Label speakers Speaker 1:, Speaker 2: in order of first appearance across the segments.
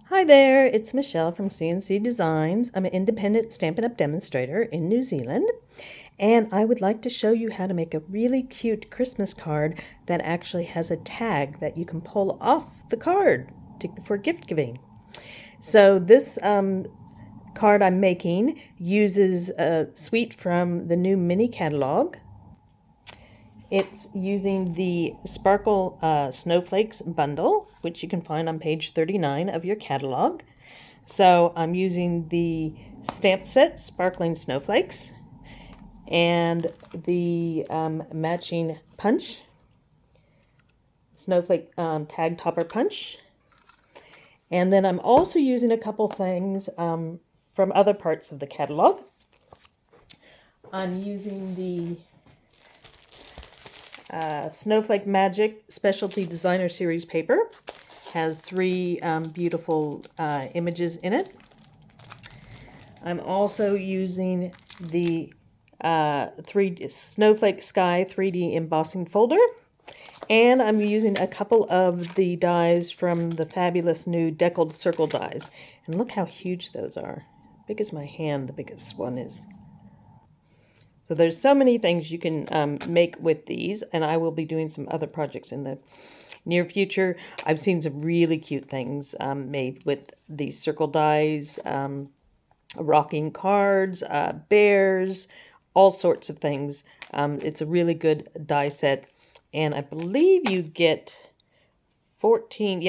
Speaker 1: Hi there, it's Michelle from CNC Designs. I'm an independent Stampin' Up! Demonstrator in New Zealand, and I would like to show you how to make a really cute Christmas card that actually has a tag that you can pull off the card for gift giving. So this card I'm making uses a suite from the new mini catalog. It's using the Sparkle Snowflakes bundle, which you can find on page 39 of your catalog. So I'm using the stamp set Sparkling Snowflakes and the matching punch, Snowflake Tag Topper Punch. And then I'm also using a couple things from other parts of the catalog. I'm using the Snowflake Magic Specialty Designer Series paper. Has three beautiful images in it. I'm also using the Snowflake Sky 3D embossing folder. And I'm using a couple of the dies from the fabulous new Deckled circle dies. And look how huge those are. Big as my hand, the biggest one is. So there's so many things you can make with these, and I will be doing some other projects in the near future. I've seen some really cute things made with these circle dies, rocking cards, bears, all sorts of things. It's a really good die set, and I believe you get 14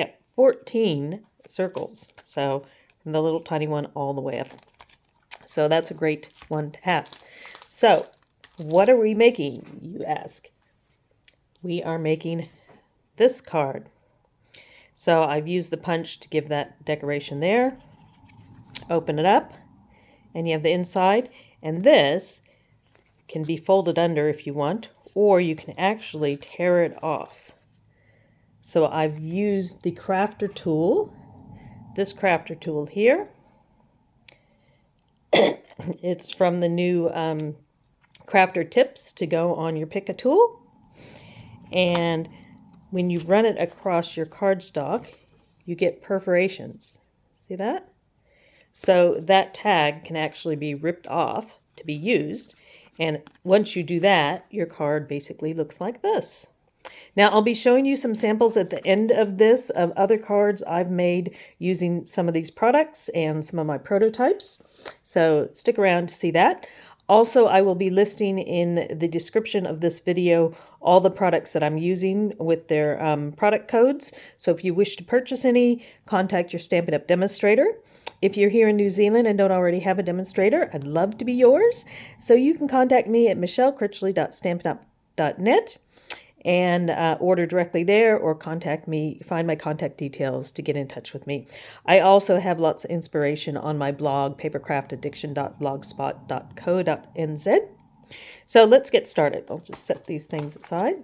Speaker 1: circles. So from the little tiny one all the way up. So that's a great one to have. So, what are we making, you ask? We are making this card. So I've used the punch to give that decoration there. Open it up, and you have the inside. And this can be folded under if you want, or you can actually tear it off. So I've used the crafter tool, this crafter tool here. It's from the new crafter tips to go on your pick a tool. And when you run it across your cardstock, you get perforations. See that? So that tag can actually be ripped off to be used. And once you do that, your card basically looks like this. Now, I'll be showing you some samples at the end of this of other cards I've made using some of these products and some of my prototypes. So stick around to see that. Also, I will be listing in the description of this video all the products that I'm using with their product codes. So if you wish to purchase any, contact your Stampin' Up! Demonstrator. If you're here in New Zealand and don't already have a demonstrator, I'd love to be yours. So you can contact me at michellekritchley.stampinup.net and order directly there, or contact me, find my contact details to get in touch with me. I also have lots of inspiration on my blog, papercraftaddiction.blogspot.co.nz. So let's get started. I'll just set these things aside.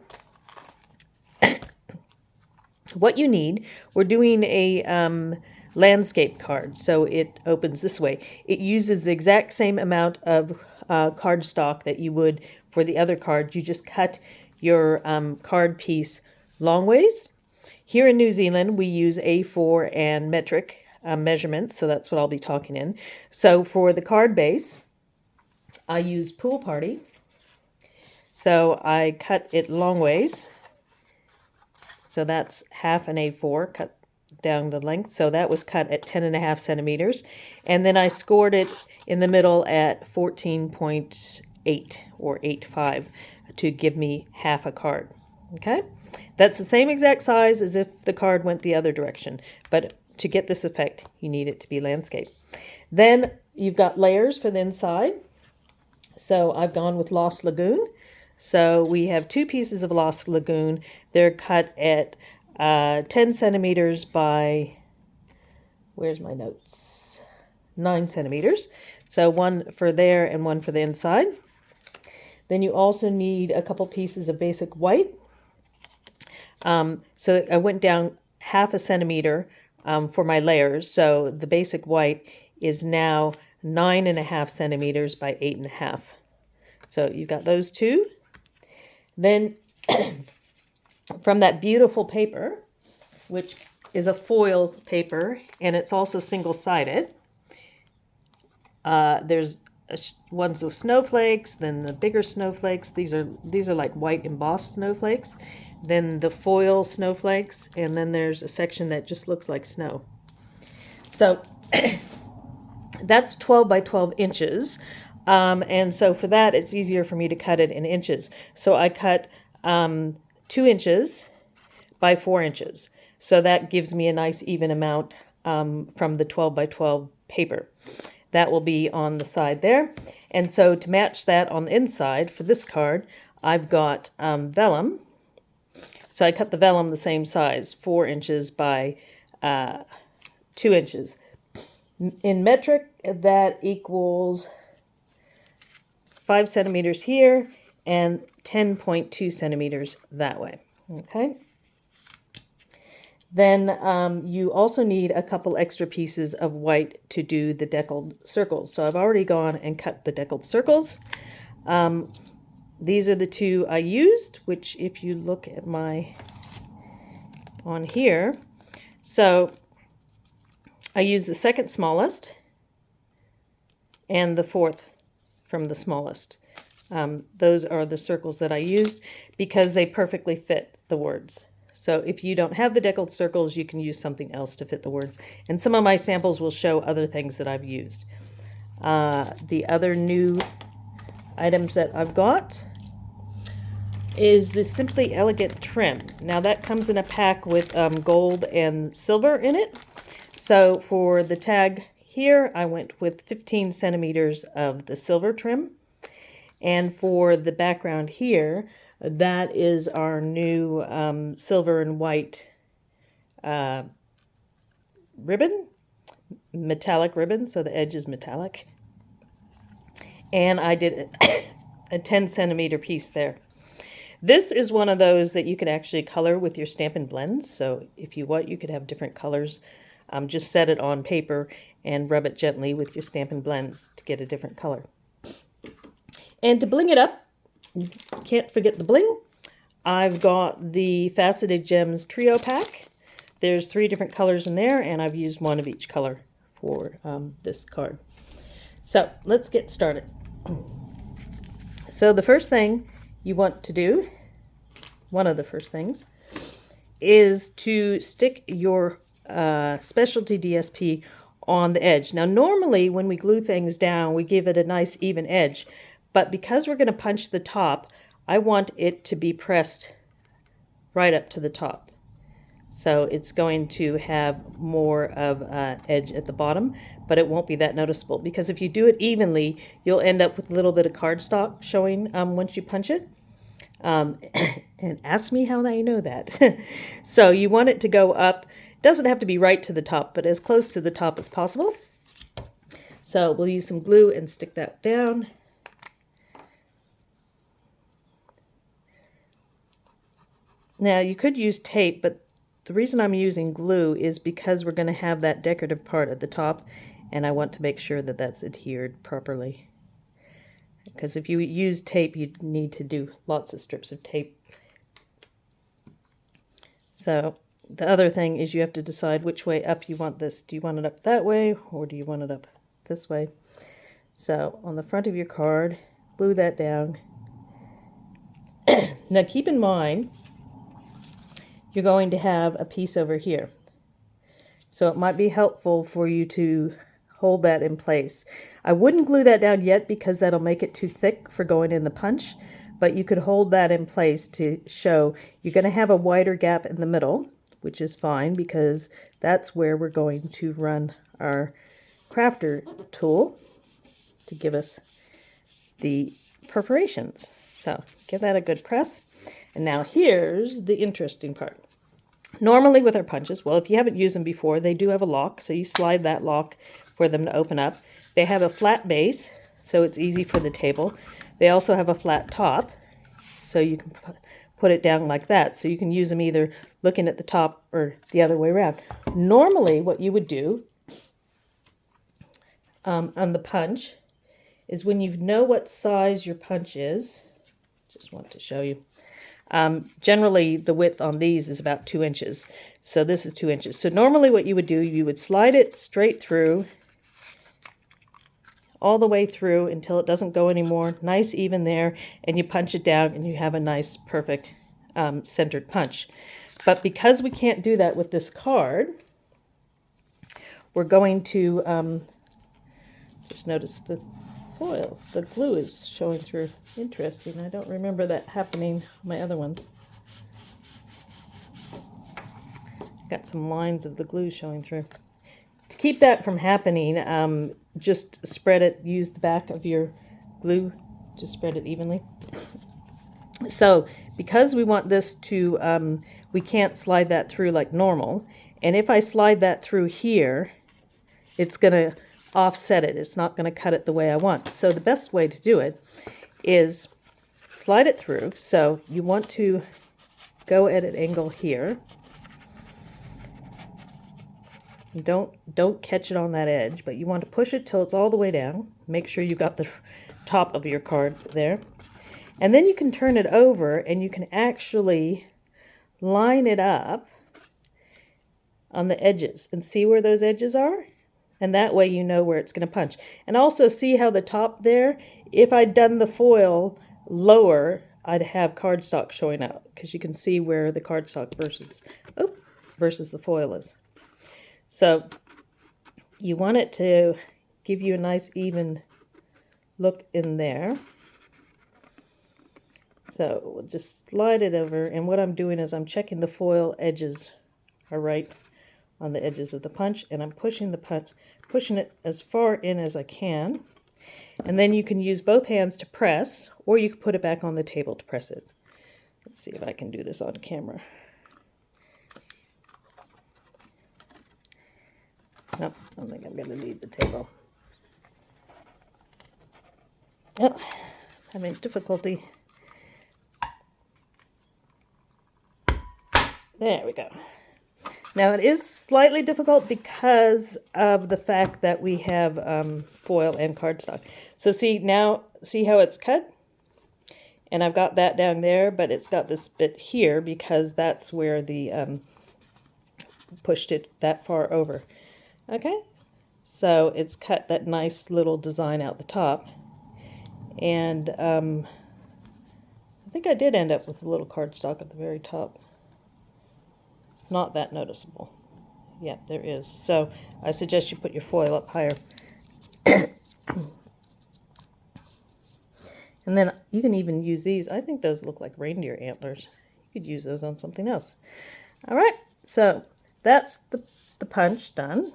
Speaker 1: What you need, we're doing a landscape card, so it opens this way. It uses the exact same amount of cardstock that you would for the other card. You just cut your card piece long ways. Here in New Zealand, we use A4 and metric measurements, so that's what I'll be talking in. So for the card base, I use Pool Party. So I cut it long ways. So that's half an A4 cut down the length. So that was cut at 10.5 centimeters. And then I scored it in the middle at 14.8 or 8.5 to give me half a card. Okay? That's the same exact size as if the card went the other direction. But to get this effect, you need it to be landscape. Then you've got layers for the inside. So I've gone with Lost Lagoon. So we have two pieces of Lost Lagoon. They're cut at 10 centimeters by, where's my notes? 9 centimeters. So one for there and one for the inside. Then you also need a couple pieces of basic white. So I went down half a centimeter for my layers. So the basic white is now 9.5 centimeters by 8.5. So you've got those two. Then from that beautiful paper, which is a foil paper, and it's also single-sided. There's ones with snowflakes, then the bigger snowflakes. These are like white embossed snowflakes. Then the foil snowflakes, and then there's a section that just looks like snow. So that's 12 by 12 inches. And so for that, it's easier for me to cut it in inches. So I cut 2 inches by 4 inches. So that gives me a nice even amount from the 12 by 12 paper. That will be on the side there. And so to match that on the inside for this card, I've got vellum. So I cut the vellum the same size, 4 inches by 2 inches. In metric, that equals 5 centimeters here and 10.2 centimeters that way. Okay. Then you also need a couple extra pieces of white to do the deckled circles. So I've already gone and cut the deckled circles. These are the 2 I used, which if you look at on here, so I used the second smallest and the 4th from the smallest. Those are the circles that I used because they perfectly fit the words. So if you don't have the deckled circles, you can use something else to fit the words. And some of my samples will show other things that I've used. The other new items that I've got is the Simply Elegant trim. Now that comes in a pack with gold and silver in it. So for the tag here, I went with 15 centimeters of the silver trim. And for the background here, that is our new silver and white ribbon, metallic ribbon, so the edge is metallic. And I did a 10 centimeter piece there. This is one of those that you can actually color with your Stampin' Blends. So if you want, you could have different colors. Just set it on paper and rub it gently with your Stampin' Blends to get a different color. And to bling it up, can't forget the bling. I've got the Faceted Gems Trio Pack. There's 3 different colors in there, and I've used one of each color for this card. So let's get started. So the first thing you want to do, one of the first things, is to stick your specialty DSP on the edge. Now normally when we glue things down, we give it a nice even edge. But because we're going to punch the top, I want it to be pressed right up to the top. So it's going to have more of an edge at the bottom, but it won't be that noticeable. Because if you do it evenly, you'll end up with a little bit of cardstock showing once you punch it. And ask me how I know that. So you want it to go up. It doesn't have to be right to the top, but as close to the top as possible. So we'll use some glue and stick that down. Now you could use tape, but the reason I'm using glue is because we're going to have that decorative part at the top, and I want to make sure that that's adhered properly. Because if you use tape, you need to do lots of strips of tape. So the other thing is you have to decide which way up you want this. Do you want it up that way, or do you want it up this way? So on the front of your card, glue that down. Now keep in mind, you're going to have a piece over here. So it might be helpful for you to hold that in place. I wouldn't glue that down yet because that'll make it too thick for going in the punch, but you could hold that in place to show you're going to have a wider gap in the middle, which is fine because that's where we're going to run our crafter tool to give us the perforations. So give that a good press. And now here's the interesting part. Normally with our punches, well, if you haven't used them before, they do have a lock, so you slide that lock for them to open up. They have a flat base, so it's easy for the table. They also have a flat top, so you can put it down like that. So you can use them either looking at the top or the other way around. Normally what you would do on the punch is when you know what size your punch is, just want to show you, Generally, the width on these is about 2 inches. So this is 2 inches. So normally what you would do, you would slide it straight through, all the way through until it doesn't go anymore. Nice even there. And you punch it down and you have a nice, perfect centered punch. But because we can't do that with this card, we're going to just notice the foil. The glue is showing through. Interesting. I don't remember that happening on my other ones. Got some lines of the glue showing through. To keep that from happening, just spread it. Use the back of your glue to spread it evenly. So because we want this to, we can't slide that through like normal. And if I slide that through here, it's going to offset it. It's not going to cut it the way I want. So the best way to do it is slide it through. So you want to go at an angle here. Don't catch it on that edge, but you want to push it till it's all the way down. Make sure you got the top of your card there. And then you can turn it over and you can actually line it up on the edges and see where those edges are. And that way you know where it's going to punch. And also see how the top there, if I'd done the foil lower, I'd have cardstock showing out because you can see where the cardstock versus the foil is. So you want it to give you a nice even look in there. So we'll just slide it over, and what I'm doing is I'm checking the foil edges are right on the edges of the punch, and I'm pushing it as far in as I can. And then you can use both hands to press, or you can put it back on the table to press it. Let's see if I can do this on camera. Nope, I don't think I'm going to need the table. Oh, having difficulty. There we go. Now it is slightly difficult because of the fact that we have foil and cardstock. So see how it's cut? And I've got that down there, but it's got this bit here because that's where the pushed it that far over. Okay, so it's cut that nice little design out the top. And I think I did end up with a little cardstock at the very top. It's not that noticeable. Yeah, there is. So I suggest you put your foil up higher. And then you can even use these. I think those look like reindeer antlers. You could use those on something else. All right, so that's the punch done.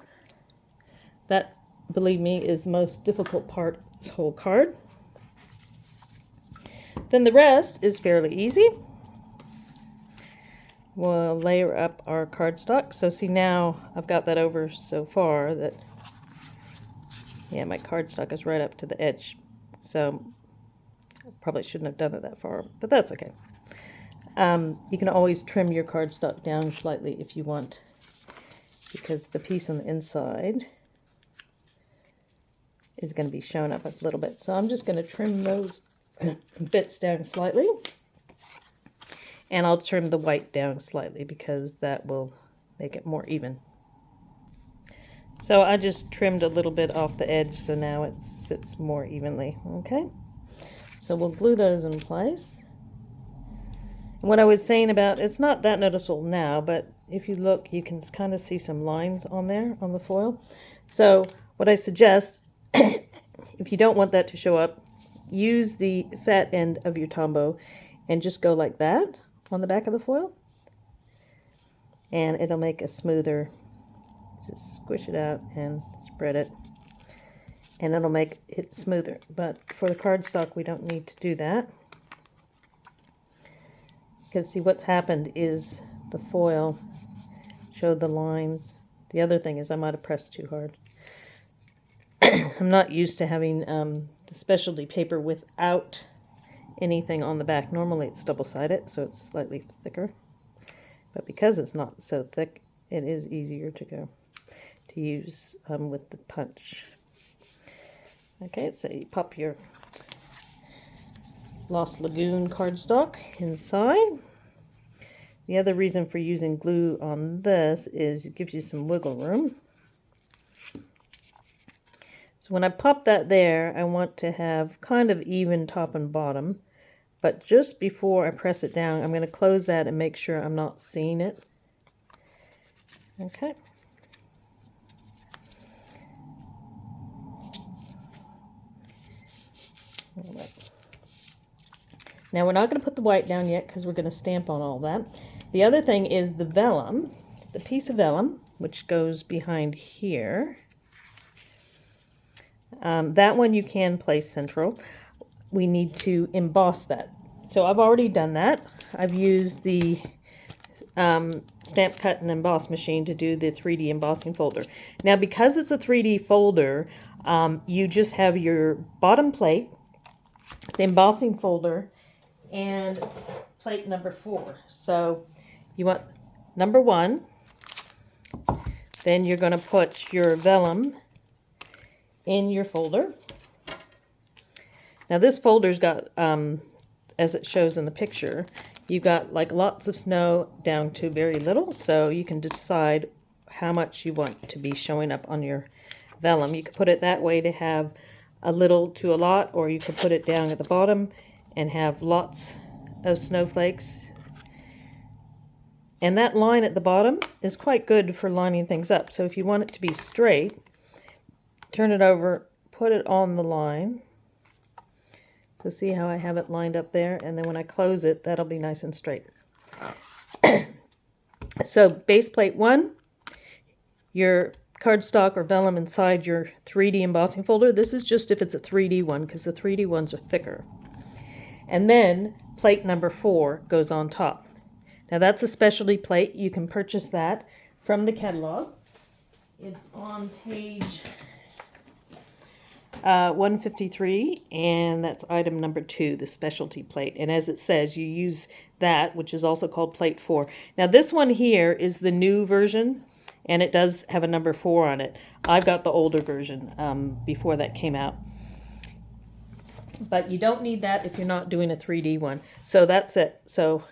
Speaker 1: That, believe me, is the most difficult part of this whole card. Then the rest is fairly easy. We'll layer up our cardstock. So see, now I've got that over so far that, yeah, my cardstock is right up to the edge. So I probably shouldn't have done it that far, but that's okay. You can always trim your cardstock down slightly if you want, because the piece on the inside is going to be shown up a little bit. So I'm just going to trim those bits down slightly. And I'll trim the white down slightly because that will make it more even. So I just trimmed a little bit off the edge, so now it sits more evenly. Okay, so we'll glue those in place. And what I was saying about, it's not that noticeable now, but if you look, you can kind of see some lines on there on the foil. So what I suggest, if you don't want that to show up, use the fat end of your Tombow and just go like that on the back of the foil, and it'll make a smoother, just squish it out and spread it, and it'll make it smoother. But for the cardstock, we don't need to do that, because see, what's happened is the foil showed the lines. The other thing is I might have pressed too hard. I'm not used to having the specialty paper without anything on the back. Normally it's double-sided, so it's slightly thicker. But because it's not so thick, it is easier to use with the punch. Okay, so you pop your Lost Lagoon cardstock inside. The other reason for using glue on this is it gives you some wiggle room. So when I pop that there, I want to have kind of even top and bottom. But just before I press it down, I'm going to close that and make sure I'm not seeing it. Okay. Now we're not going to put the white down yet because we're going to stamp on all that. The other thing is the vellum, the piece of vellum, which goes behind here. That one you can place central. We need to emboss that. So I've already done that. I've used the Stamp Cut and Emboss machine to do the 3D embossing folder. Now because it's a 3D folder, you just have your bottom plate, the embossing folder, and plate number 4. So you want number 1, then you're going to put your vellum in your folder. Now this folder's got, as it shows in the picture, you've got like lots of snow down to very little, so you can decide how much you want to be showing up on your vellum. You could put it that way to have a little to a lot, or you could put it down at the bottom and have lots of snowflakes. And that line at the bottom is quite good for lining things up. So if you want it to be straight, turn it over, put it on the line. So see how I have it lined up there, and then when I close it, that'll be nice and straight. So base plate 1, your cardstock or vellum inside your 3D embossing folder. This is just if it's a 3D one, because the 3D ones are thicker. And then plate number 4 goes on top. Now that's a specialty plate. You can purchase that from the catalog. It's on page 153, and that's item number 2, the specialty plate. And as it says, you use that, which is also called plate 4. Now this one here is the new version, and it does have a number 4 on it. I've got the older version before that came out. But you don't need that if you're not doing a 3D one. So that's it. So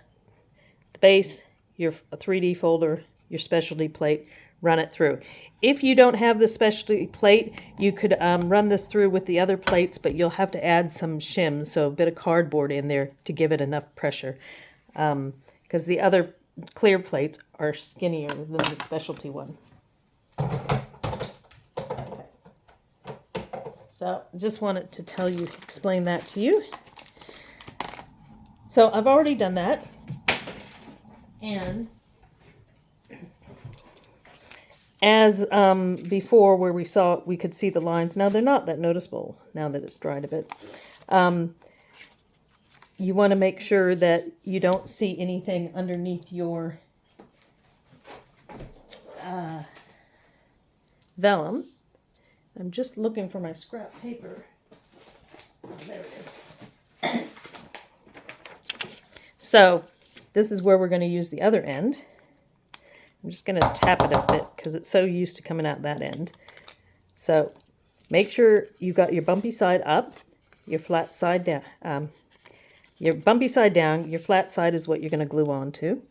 Speaker 1: the base, your 3D folder, your specialty plate, run it through. If you don't have the specialty plate, you could run this through with the other plates, but you'll have to add some shims, so a bit of cardboard in there to give it enough pressure. Because the other clear plates are skinnier than the specialty one. So just wanted to tell you, explain that to you. So I've already done that. And as before, where we could see the lines, now they're not that noticeable now that it's dried a bit. You want to make sure that you don't see anything underneath your vellum. I'm just looking for my scrap paper. Oh, there it is. So this is where we're going to use the other end. I'm just going to tap it a bit because it's so used to coming out that end. So make sure you've got your bumpy side up, your flat side down. Your bumpy side down, your flat side is what you're going to glue onto.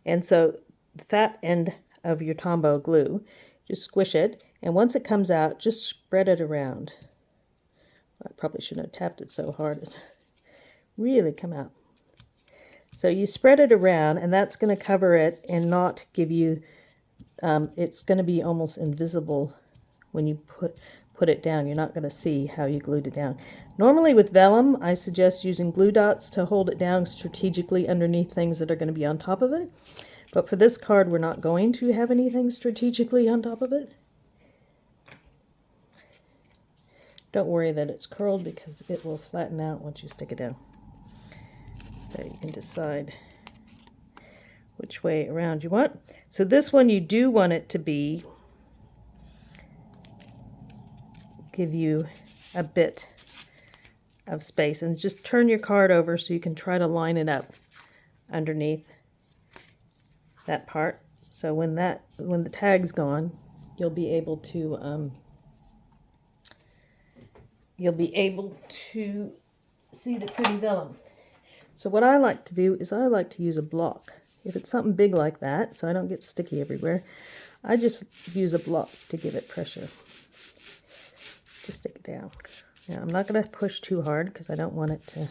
Speaker 1: And so the fat end of your Tombow glue, just squish it. And once it comes out, just spread it around. I probably shouldn't have tapped it so hard. It's really come out. So you spread it around, and that's going to cover it and not give you, it's going to be almost invisible when you put it down. You're not going to see how you glued it down. Normally with vellum, I suggest using glue dots to hold it down strategically underneath things that are going to be on top of it. But for this card, we're not going to have anything strategically on top of it. Don't worry that it's curled because it will flatten out once you stick it down. So you can decide which way around you want. So this one you do want it to be, give you a bit of space, and just turn your card over so you can try to line it up underneath that part. So when the tag's gone, you'll be able to see the pretty vellum. So what I like to do is I like to use a block. if it's something big like that, so I don't get sticky everywhere, I just use a block to give it pressure to stick it down. Now, I'm not going to push too hard because I don't want it to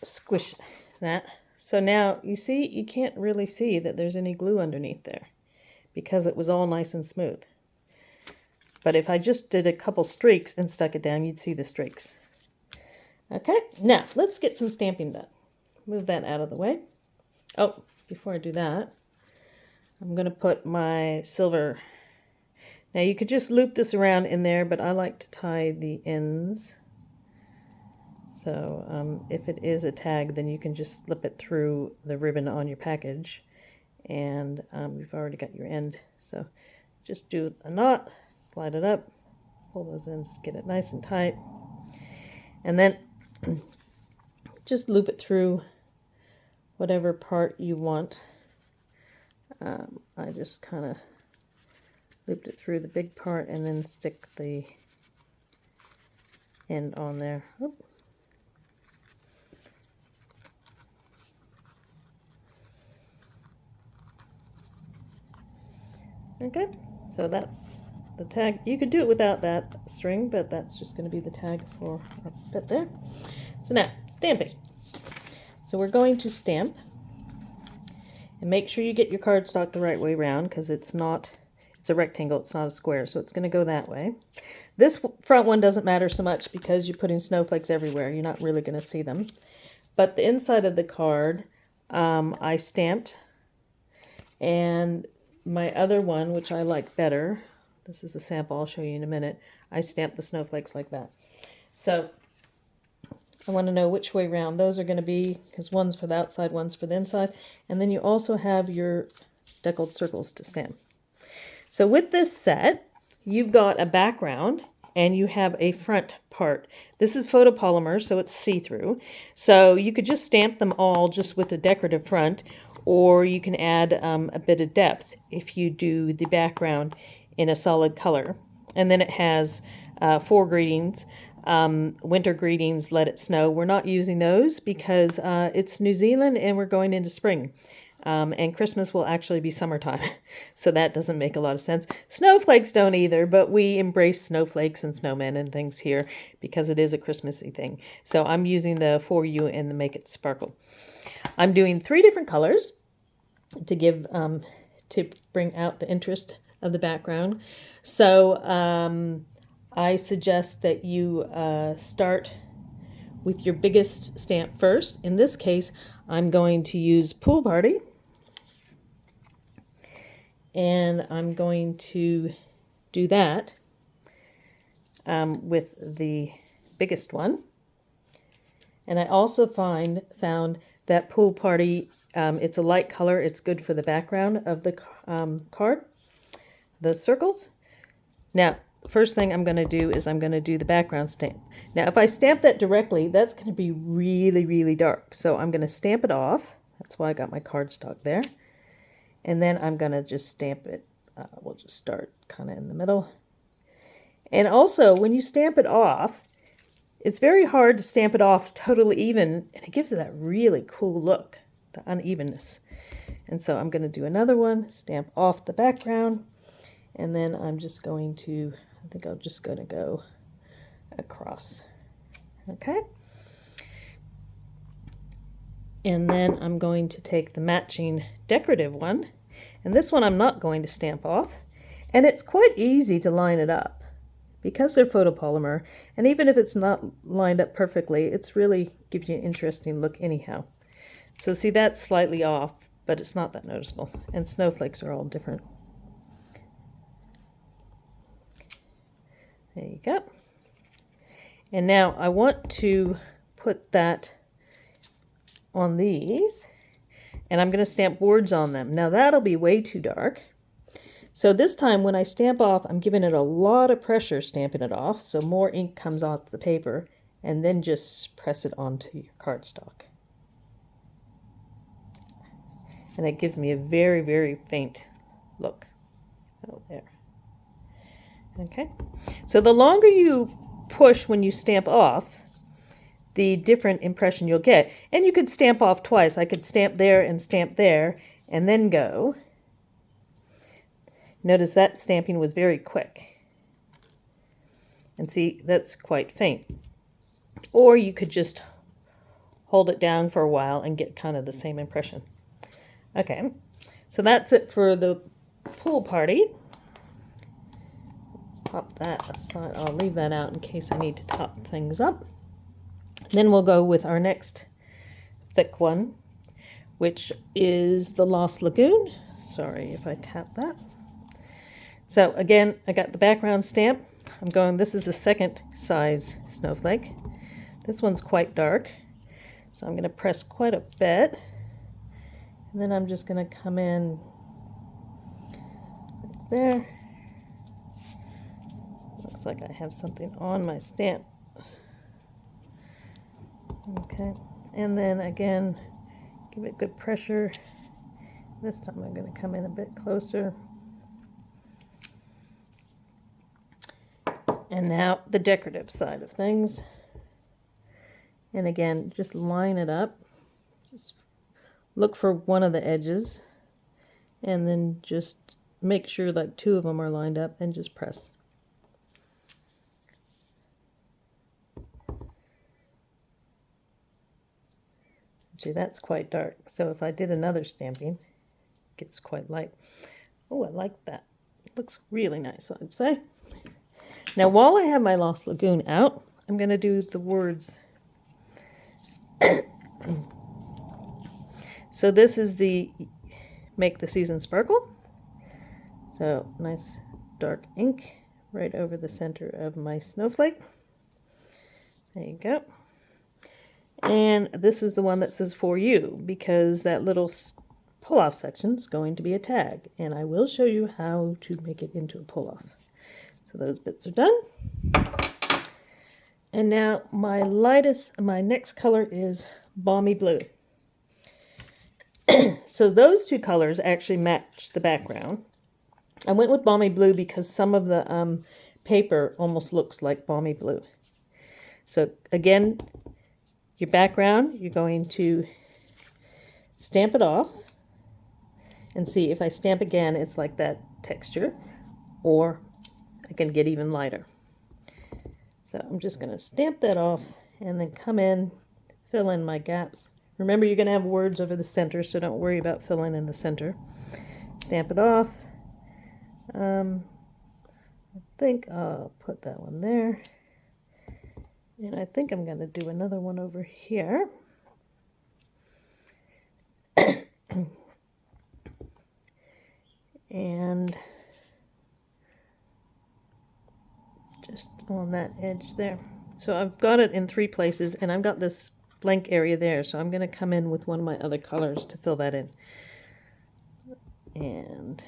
Speaker 1: squish that. So now, you see, you can't really see that there's any glue underneath there because it was all nice and smooth. But if I just did a couple streaks and stuck it down, you'd see the streaks. Okay, now let's get some stamping done. Move that out of the way. Oh, before I do that, I'm going to put my silver. Now you could just loop this around in there, but I like to tie the ends. So if it is a tag, then you can just slip it through the ribbon on your package, and you've already got your end. So just do a knot, slide it up, pull those ends, get it nice and tight, and then just loop it through whatever part you want. I just kind of looped it through the big part and then stick the end on there. Oop. Okay, so that's the tag. You could do it without that string, but that's just going to be the tag for our bit there. So now, stamping. So we're going to stamp, and make sure you get your cardstock the right way around, because it's a rectangle, it's not a square, so it's going to go that way. This front one doesn't matter so much because you're putting snowflakes everywhere. You're not really going to see them. But the inside of the card, I stamped, and my other one, which I like better, this is a sample, I'll show you in a minute, I stamped the snowflakes like that. So I want to know which way around those are going to be, because one's for the outside, one's for the inside. And then you also have your deckled circles to stamp. So with this set, you've got a background and you have a front part. This is photopolymer, so it's see-through. So you could just stamp them all just with a decorative front, or you can add a bit of depth if you do the background in a solid color. And then it has 4 greetings. Winter greetings, let it snow. We're not using those because it's New Zealand and we're going into spring. And Christmas will actually be summertime. So that doesn't make a lot of sense. Snowflakes don't either, but we embrace snowflakes and snowmen and things here because it is a Christmassy thing. So I'm using the For You and the Make It Sparkle. I'm doing 3 different colors to give to bring out the interest of the background. So I suggest that you start with your biggest stamp first. In this case, I'm going to use Pool Party. And I'm going to do that with the biggest one. And I also found that Pool Party, it's a light color. It's good for the background of the card, the circles. Now, first thing I'm going to do is I'm going to do the background stamp. Now, if I stamp that directly, that's going to be really, really dark. So I'm going to stamp it off. That's why I got my cardstock there. And then I'm going to just stamp it. We'll just start kind of in the middle. And also, when you stamp it off, it's very hard to stamp it off totally even, and it gives it that really cool look, the unevenness. And so I'm going to do another one, stamp off the background, and then I'm just going to, I think I'm just going to go across. Okay? And then I'm going to take the matching decorative one, and this one I'm not going to stamp off, and it's quite easy to line it up because they're photopolymer, and even if it's not lined up perfectly, it's really gives you an interesting look anyhow. So see, that's slightly off, but it's not that noticeable, and snowflakes are all different. There you go. And now I want to put that on these, and I'm going to stamp words on them. Now that'll be way too dark. So this time when I stamp off, I'm giving it a lot of pressure stamping it off, so more ink comes off the paper, and then just press it onto your cardstock. And it gives me a very, very faint look. Oh, there. Okay. So the longer you push when you stamp off, the different impression you'll get. And you could stamp off twice. I could stamp there, and then go. Notice that stamping was very quick. And see, that's quite faint. Or you could just hold it down for a while and get kind of the same impression. Okay, so that's it for the pool party. Pop that aside. I'll leave that out in case I need to top things up. Then we'll go with our next thick one, which is the Lost Lagoon. Sorry if I tap that. So again, I got the background stamp. This is a second size snowflake. This one's quite dark, so I'm going to press quite a bit. And then I'm just going to come in like there. Looks like I have something on my stamp. Okay, and then again, give it good pressure. This time I'm going to come in a bit closer. And now the decorative side of things. And again, just line it up. Just look for one of the edges. And then just make sure like two of them are lined up and just press. See, that's quite dark. So if I did another stamping, it gets quite light. Oh, I like that. It looks really nice, I'd say. Now, while I have my Lost Lagoon out, I'm going to do the words. So this is the Make the Season Sparkle. So nice dark ink right over the center of my snowflake. There you go. And this is the one that says For You, because that little pull-off section is going to be a tag. And I will show you how to make it into a pull-off. So those bits are done. And now my next color is Balmy Blue. So those two colors actually match the background. I went with Balmy Blue because some of the paper almost looks like Balmy Blue. So again, your background, you're going to stamp it off. And see, if I stamp again, it's like that texture. Or I can get even lighter. So I'm just going to stamp that off and then come in, fill in my gaps. Remember, you're going to have words over the center, so don't worry about filling in the center. Stamp it off. I think I'll put that one there. And I think I'm going to do another one over here. And just on that edge there. So I've got it in 3 places, and I've got this blank area there, so I'm going to come in with one of my other colors to fill that in. And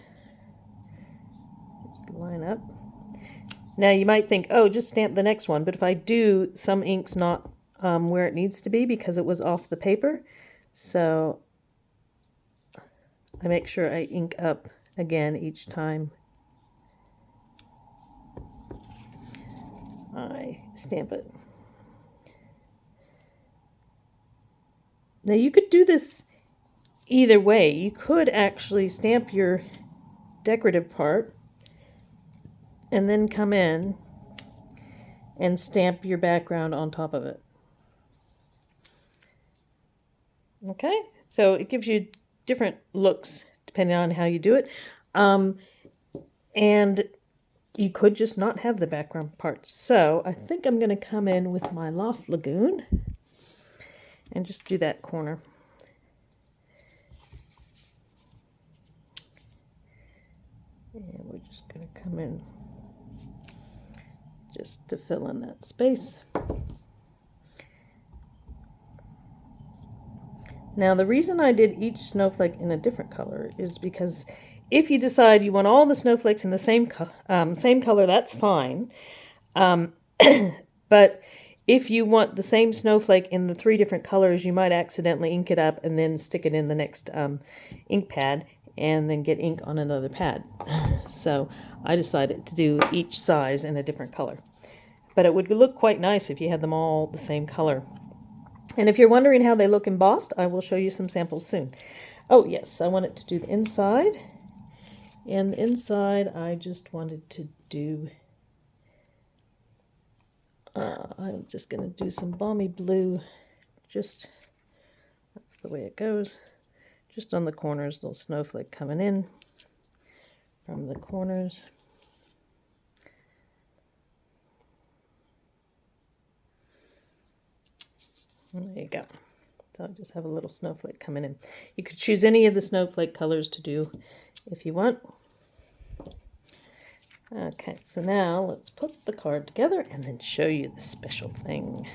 Speaker 1: just line up. Now you might think, oh, just stamp the next one, but if I do, some ink's not where it needs to be because it was off the paper. So I make sure I ink up again each time I stamp it. Now you could do this either way. You could actually stamp your decorative part and then come in and stamp your background on top of it. Okay, so it gives you different looks depending on how you do it. And you could just not have the background parts. So I think I'm going to come in with my Lost Lagoon and just do that corner. And we're just going to come in just to fill in that space. Now the reason I did each snowflake in a different color is because if you decide you want all the snowflakes in the same color, that's fine. But if you want the same snowflake in the 3 different colors, you might accidentally ink it up and then stick it in the next ink pad and then get ink on another pad. So I decided to do each size in a different color. But it would look quite nice if you had them all the same color. And if you're wondering how they look embossed, I will show you some samples soon. Oh yes, I wanted to do the inside. And the inside, I just wanted to do, I'm just going to do some balmy blue, just, that's the way it goes. Just on the corners, little snowflake coming in from the corners. And there you go. So I just have a little snowflake coming in. You could choose any of the snowflake colors to do if you want. Okay, so now let's put the card together and then show you the special thing.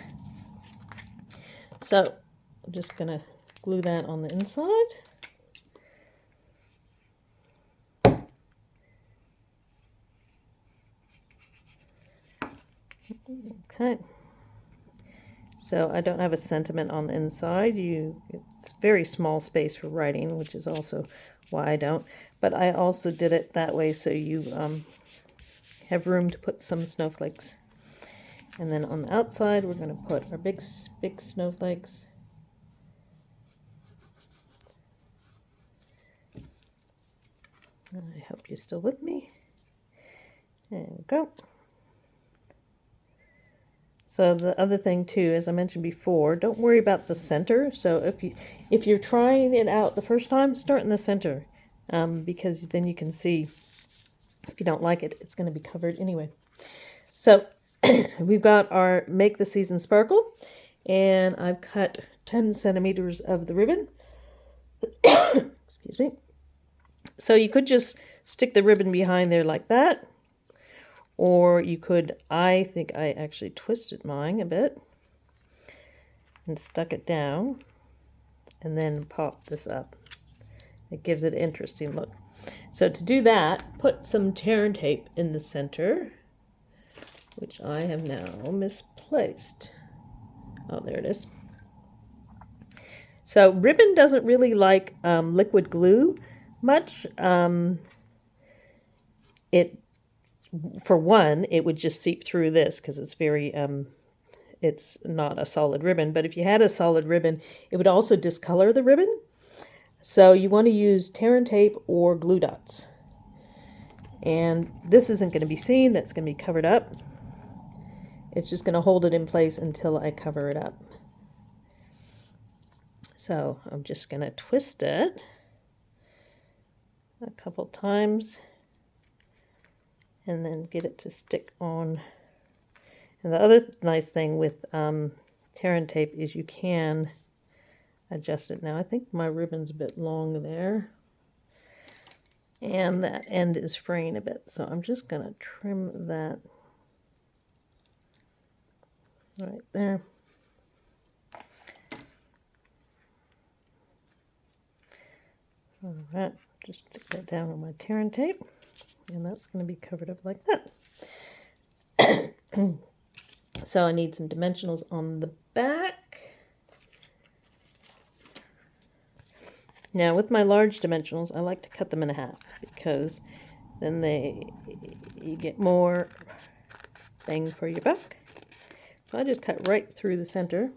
Speaker 1: So I'm just going to glue that on the inside. Okay. So I don't have a sentiment on the inside. It's very small space for writing, which is also why I don't. But I also did it that way so you have room to put some snowflakes. And then on the outside, we're going to put our big snowflakes. I hope you're still with me. There we go. So the other thing too, as I mentioned before, don't worry about the center. So if you're trying it out the first time, start in the center, because then you can see if you don't like it, it's going to be covered anyway. So we've got our Make the Season Sparkle, and I've cut 10 centimeters of the ribbon. Excuse me. So you could just stick the ribbon behind there like that. Or you could, I think I actually twisted mine a bit and stuck it down and then pop this up. It gives it an interesting look. So to do that, put some tear and tape in the center, which I have now misplaced. Oh, there it is. So ribbon doesn't really like liquid glue much. For one, it would just seep through this because it's very, it's not a solid ribbon. But if you had a solid ribbon, it would also discolor the ribbon. So you want to use tear and tape or glue dots. And this isn't going to be seen, that's going to be covered up. It's just going to hold it in place until I cover it up. So I'm just going to twist it a couple times and then get it to stick on. And the other nice thing with tear and tape is you can adjust it. Now I think my ribbon's a bit long there, and that end is fraying a bit, so I'm just going to trim that right there. All right, just stick that down on my tear and tape. And that's going to be covered up like that. So I need some dimensionals on the back. Now with my large dimensionals, I like to cut them in half because then you get more bang for your buck. So I just cut right through the center,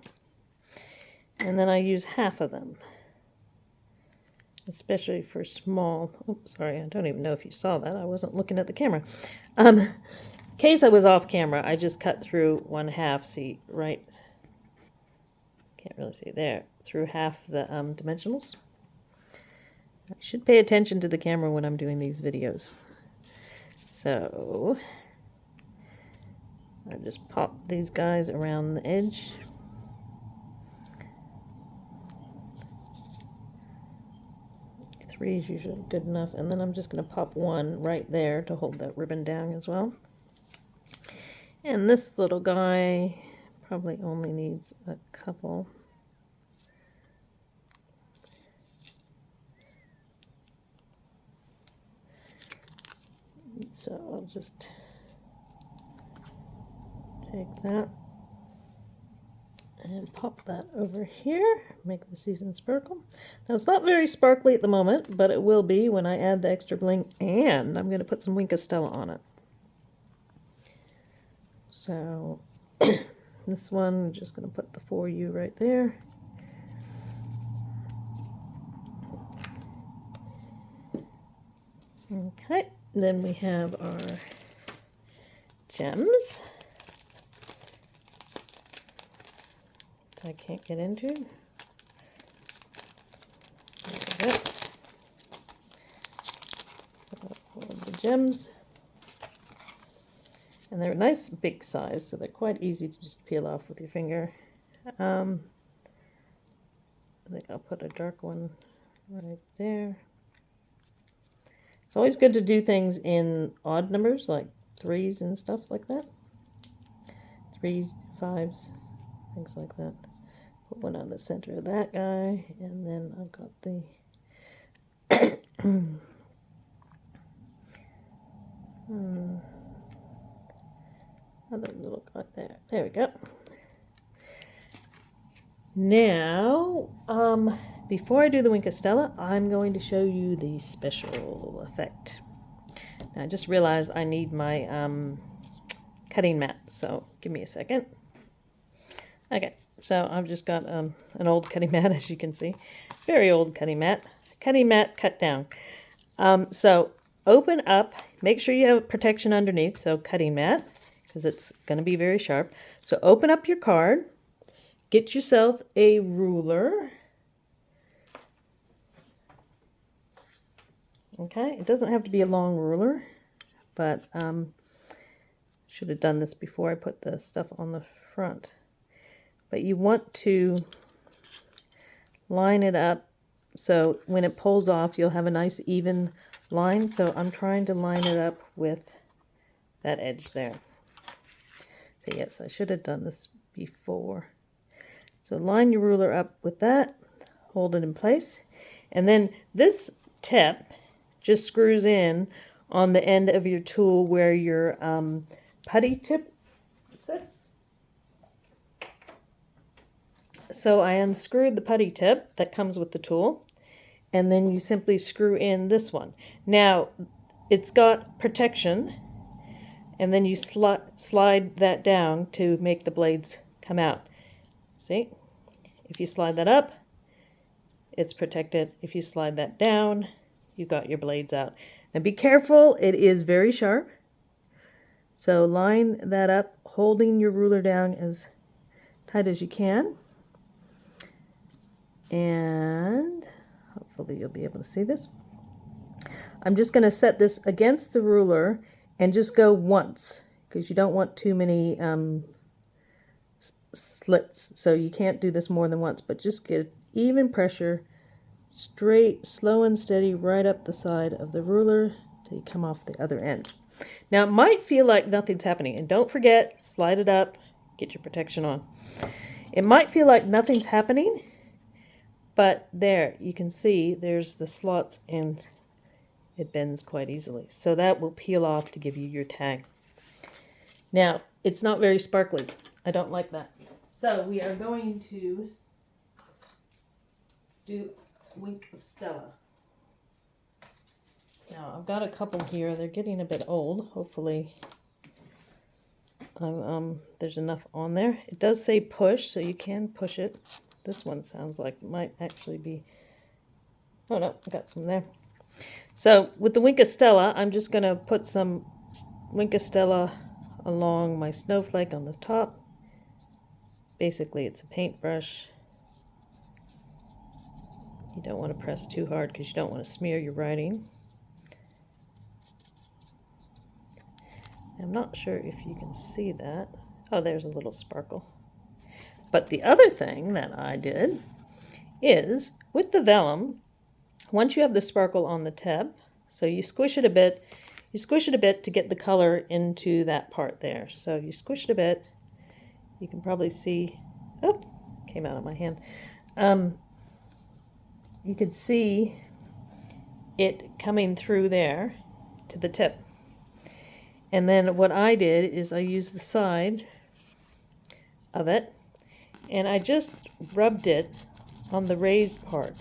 Speaker 1: and then I use half of them. Especially for small, oops, sorry, I don't even know if you saw that. I wasn't looking at the camera. In case I was off camera, I just cut through 1/2, see, right, can't really see there, through half the dimensionals. I should pay attention to the camera when I'm doing these videos. So, I just pop these guys around the edge. Three is usually good enough, and then I'm just going to pop one right there to hold that ribbon down as well. And this little guy probably only needs a couple. So I'll just take that and pop that over here, make the season sparkle. Now it's not very sparkly at the moment, but it will be when I add the extra bling, and I'm going to put some Wink of Stella on it. So This one, I'm just going to put the For You right there. Okay, then we have our gems. I can't get into. There we go. All of the gems. And they're a nice big size, so they're quite easy to just peel off with your finger. I think I'll put a dark one right there. It's always good to do things in odd numbers, like 3s and stuff like that. 3s, 5s, things like that. Put one on the center of that guy, and then I've got the other little guy there. There we go. Now, before I do the Wink of Stella, I'm going to show you the special effect. Now, I just realized I need my cutting mat, so give me a second. Okay, so I've just got an old cutting mat, as you can see. Very old cutting mat. Cutting mat cut down. So open up, make sure you have protection underneath, so cutting mat, because it's going to be very sharp. So open up your card, get yourself a ruler. Okay, it doesn't have to be a long ruler, but should have done this before I put the stuff on the front. But you want to line it up so when it pulls off, you'll have a nice even line. So I'm trying to line it up with that edge there. So yes, I should have done this before. So line your ruler up with that, hold it in place, and then this tip just screws in on the end of your tool where your putty tip sits. So I unscrewed the putty tip that comes with the tool, and then you simply screw in this one. Now, it's got protection, and then you slide that down to make the blades come out. See? If you slide that up, it's protected. If you slide that down, you got your blades out. And be careful, it is very sharp. So line that up, holding your ruler down as tight as you can. And hopefully you'll be able to see this. I'm just going to set this against the ruler and just go once, because you don't want too many slits, so you can't do this more than once, but just give even pressure, straight, slow and steady, right up the side of the ruler till you come off the other end. Now it might feel like nothing's happening, and don't forget, slide it up, get your protection on. It might feel like nothing's happening, but there, you can see there's the slots and it bends quite easily. So that will peel off to give you your tag. Now, it's not very sparkly. I don't like that. So we are going to do Wink of Stella. Now, I've got a couple here. They're getting a bit old. Hopefully, there's enough on there. It does say push, so you can push it. This one sounds like it might actually be... Oh, no, I got some there. So, with the Wink of Stella, I'm just going to put some Wink of Stella along my snowflake on the top. Basically, it's a paintbrush. You don't want to press too hard because you don't want to smear your writing. I'm not sure if you can see that. Oh, there's a little sparkle. But the other thing that I did is, with the vellum, once you have the sparkle on the tip, so you squish it a bit to get the color into that part there. So you squish it a bit, you can probably see, oh, came out of my hand. You can see it coming through there to the tip. And then what I did is I used the side of it, and I just rubbed it on the raised part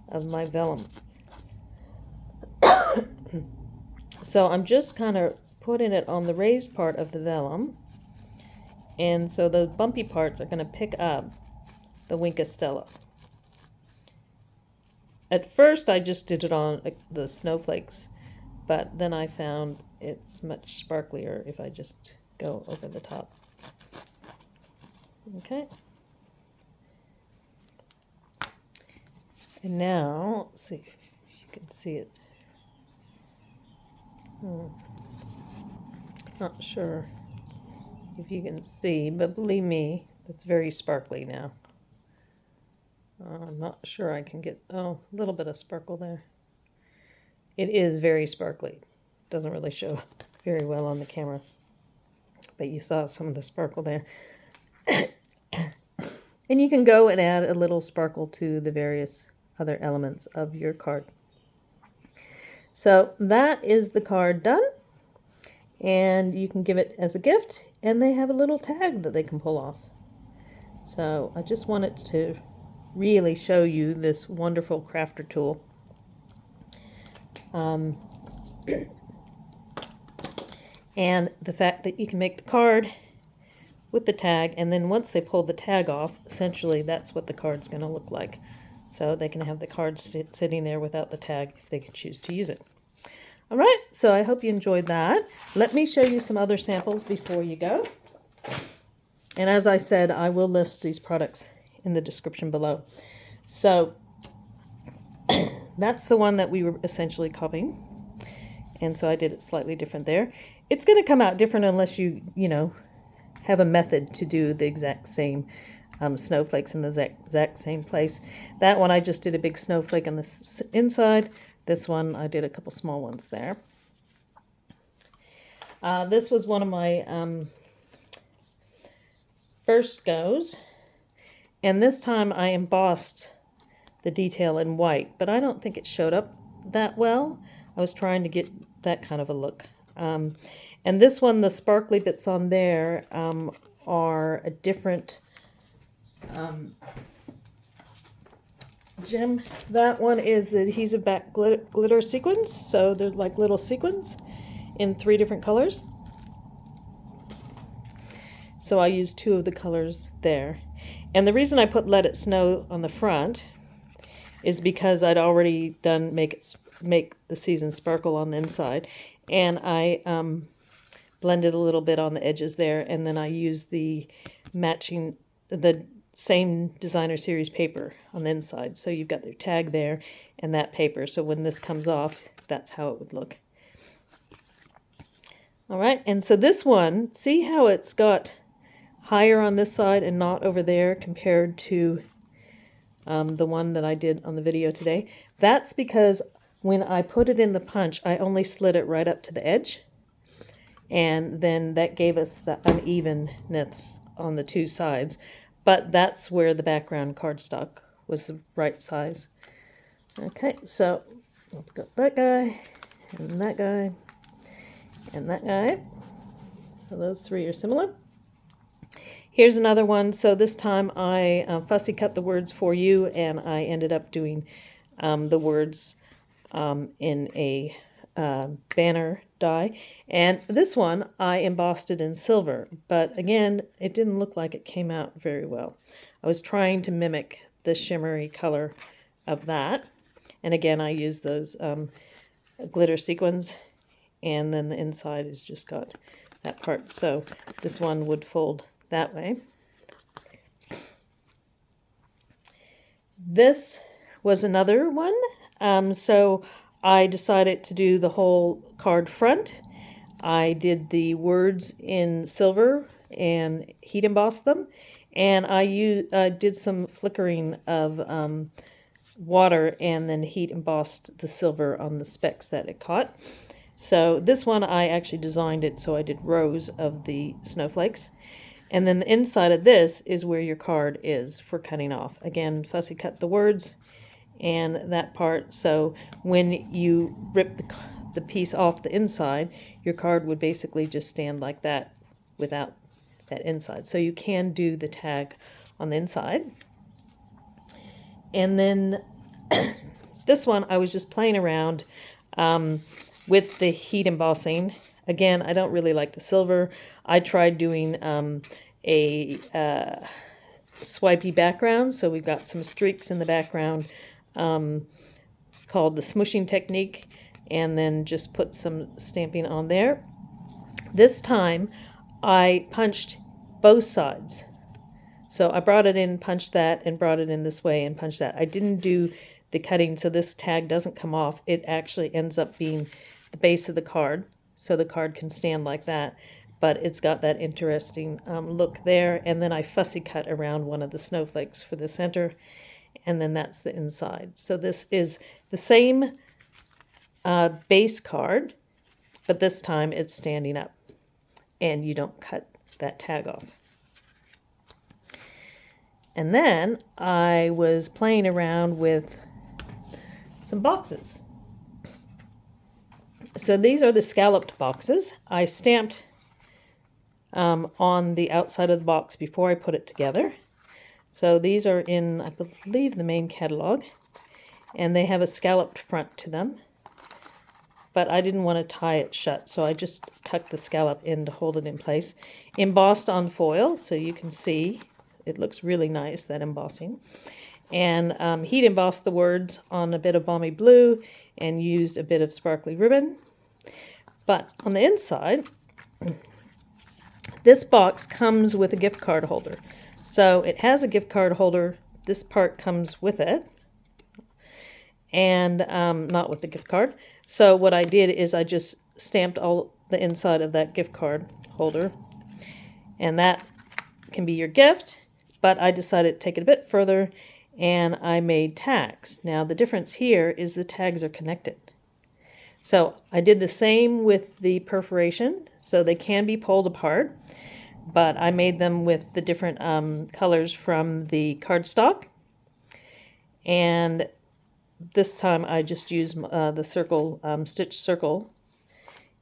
Speaker 1: of my vellum. So I'm just kind of putting it on the raised part of the vellum, And so those bumpy parts are going to pick up the Wink of Stella. At first I just did it on the snowflakes, but then I found it's much sparklier if I just go over the top. Okay. And now, let's see if you can see it. Not sure if you can see, but believe me, it's very sparkly now. I'm not sure I can get, a little bit of sparkle there. It is very sparkly. Doesn't really show very well on the camera, but you saw some of the sparkle there. And you can go and add a little sparkle to the various other elements of your card. So that is the card done, and you can give it as a gift, and they have a little tag that they can pull off. So I just wanted to really show you this wonderful crafter tool. And the fact that you can make the card with the tag, and then once they pull the tag off, essentially that's what the card's going to look like. So they can have the card sitting there without the tag if they can choose to use it. All right, so I hope you enjoyed that. Let me show you some other samples before you go. And as I said, I will list these products in the description below. So that's the one that we were essentially copying. And so I did it slightly different there. It's going to come out different unless you have a method to do the exact same snowflakes in the exact same place. That one I just did a big snowflake on the inside. This one I did a couple small ones there. This was one of my first goes, and this time I embossed the detail in white, but I don't think it showed up that well. I was trying to get that kind of a look. And this one, the sparkly bits on there are a different gem. That one is the adhesive back glitter sequins, so they're like little sequins in 3 different colors. So I used 2 of the colors there. And the reason I put Let It Snow on the front is because I'd already done Make the Season Sparkle on the inside, and I blended a little bit on the edges there, and then I used the same designer series paper on the inside. So you've got their tag there and that paper. So when this comes off, that's how it would look. All right, and so this one, see how it's got higher on this side and not over there compared to the one that I did on the video today? That's because when I put it in the punch, I only slid it right up to the edge, and then that gave us the unevenness on the 2 sides. But that's where the background cardstock was the right size. Okay, so I've got that guy, and that guy, and that guy. So those 3 are similar. Here's another one. So this time I fussy cut the words for you, and I ended up doing the words in a banner die. And this one I embossed it in silver, but again, it didn't look like it came out very well. I was trying to mimic the shimmery color of that, and again I used those glitter sequins, and then the inside has just got that part. So this one would fold that way. This was another one. So I decided to do the whole card front. I did the words in silver and heat embossed them, and I did some flickering of water and then heat embossed the silver on the specks that it caught. So this one I actually designed it so I did rows of the snowflakes. And then the inside of this is where your card is for cutting off. Again, fussy cut the words and that part, so when you rip the piece off the inside, your card would basically just stand like that without that inside. So you can do the tag on the inside. And then this one I was just playing around with the heat embossing. Again, I don't really like the silver. I tried doing a swipey background. So we've got some streaks in the background called the smooshing technique, and then just put some stamping on there. This time I punched both sides. So I brought it in, punched that, and brought it in this way and punched that. I didn't do the cutting, so this tag doesn't come off. It actually ends up being the base of the card, so the card can stand like that. But it's got that interesting look there. And then I fussy cut around one of the snowflakes for the center, and then that's the inside. So this is the same base card, but this time it's standing up, and you don't cut that tag off. And then I was playing around with some boxes. So these are the scalloped boxes. I stamped on the outside of the box before I put it together. So these are in, I believe, the main catalog, and they have a scalloped front to them. But I didn't want to tie it shut, so I just tucked the scallop in to hold it in place. Embossed on foil, so you can see it looks really nice, that embossing. And heat embossed the words on a bit of Balmy blue and used a bit of sparkly ribbon. But on the inside, this box comes with a gift card holder. So it has a gift card holder. This part comes with it, and not with the gift card. So what I did is I just stamped all the inside of that gift card holder, and that can be your gift. But I decided to take it a bit further, and I made tags. Now the difference here is the tags are connected. So I did the same with the perforation, so they can be pulled apart, but I made them with the different colors from the cardstock. And this time I just used the circle, stitch circle,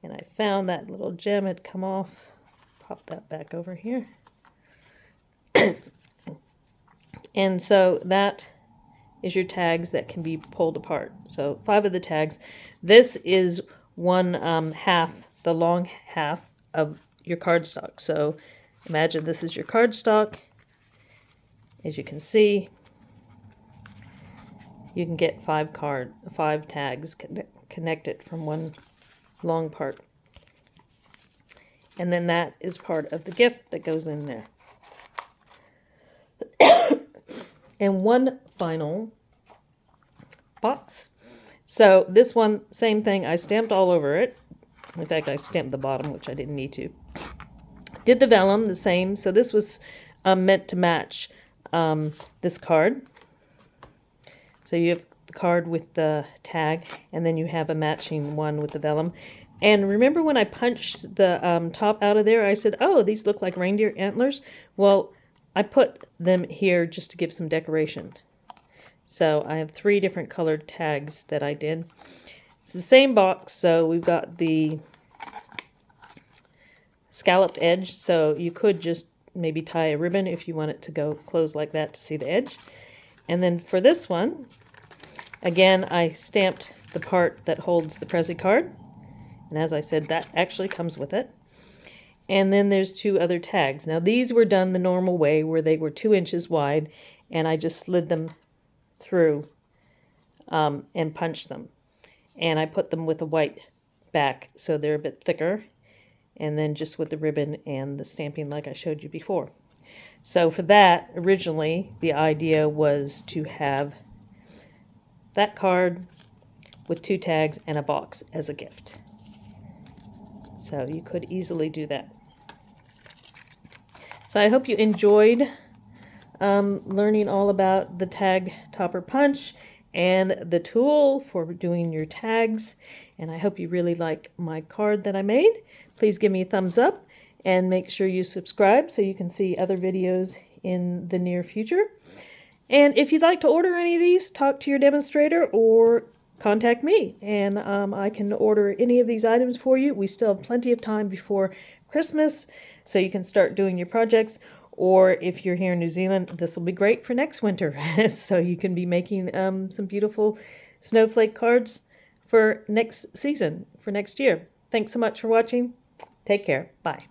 Speaker 1: and I found that little gem had come off. Pop that back over here. And so that is your tags that can be pulled apart. So 5 of the tags. This is one half, the long half of your cardstock. So imagine this is your cardstock. As you can see, you can get 5 tags connected from one long part. And then that is part of the gift that goes in there. And one final box. So this one, same thing, I stamped all over it. In fact, I stamped the bottom, which I didn't need to. Did the vellum the same. So this was meant to match this card. So you have the card with the tag, and then you have a matching one with the vellum. And remember when I punched the top out of there, I said, oh, these look like reindeer antlers? Well, I put them here just to give some decoration. So I have 3 different colored tags that I did. It's the same box, so we've got the scalloped edge, so you could just maybe tie a ribbon if you want it to go close like that to see the edge. And then for this one, again, I stamped the part that holds the Prezi card. And as I said, that actually comes with it. And then there's 2 other tags. Now these were done the normal way, where they were 2 inches wide, and I just slid them through and punched them. And I put them with a white back, so they're a bit thicker, and then just with the ribbon and the stamping like I showed you before. So for that, originally, the idea was to have that card with 2 tags and a box as a gift. So you could easily do that. So I hope you enjoyed learning all about the tag topper punch and the tool for doing your tags. And I hope you really like my card that I made. Please give me a thumbs up and make sure you subscribe so you can see other videos in the near future. And if you'd like to order any of these, talk to your demonstrator or contact me, and I can order any of these items for you. We still have plenty of time before Christmas, so you can start doing your projects. Or if you're here in New Zealand, this will be great for next winter, so you can be making some beautiful snowflake cards for next season, for next year. Thanks so much for watching. Take care. Bye.